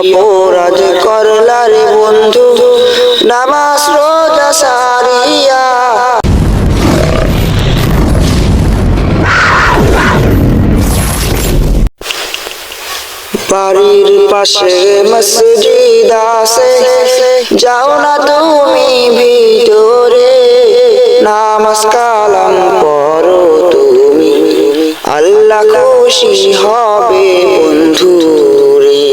অপরাধ করলা রে বন্ধু নামাজ রোজা সারিয়া। বাড়ির পাশে মসজিদ আছে, যাও না তুমি ভিতরে, নামাজ কালাম পড়ো তুমি, আল্লাহ খুশি হবে বন্ধু রে।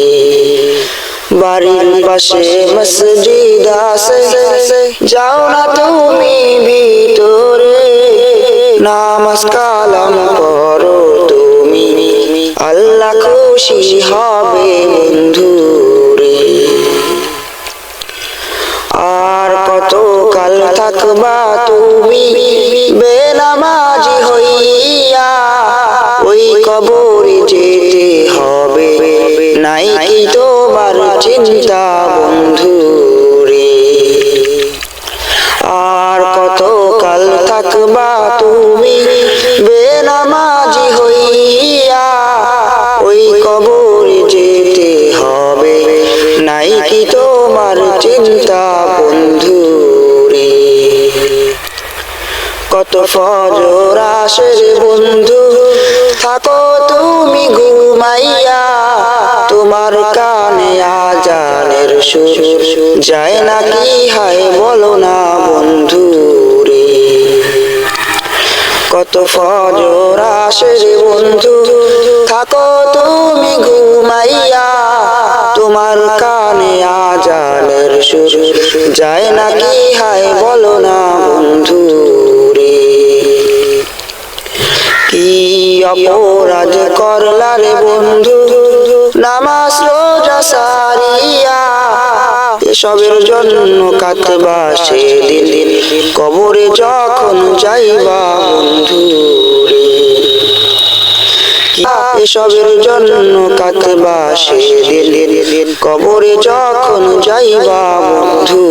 বাড়ির পাশে মসজিদ আছে, যাও না তুমি ভিতরে, নামাজ কালাম পড়ো তুমি, আল্লাহ খুশি হবে বন্ধু রে। আর কত কাল থাকবা তুমি বেনামাজি হইয়া, ওই কবরে যেতে হবে, নাই কি তোমার চিন্তা বন্ধু রে। আর কত কাল থাকবা তুমি বেনামাজি হইয়া, ওই কবরে যেতে হবে, নাই কি তোমার চিন্তা বন্ধু রে। কত ফজর আসে রে বন্ধু, থাকো তুমি ঘুমাইয়া, তোমার কানে আজানের সুর যায় নাকি হায় বলো না বন্ধু রে। কত ফজর আসে রে বন্ধু, থাকো তুমি ঘুমাইয়া, তোমার কানে আজানের সুর যায় নাকি হায় বলো না বন্ধু রে। কি অপরাধ করলা রে বন্ধু নামাজ রোজা সারিয়া, এসবের জন্য কাঁদবা সেদিন কবরে যখন যাইবা বন্ধু রে। এসবের জন্য কাঁদবা সেদিন কবরে যখন যাইবা বন্ধু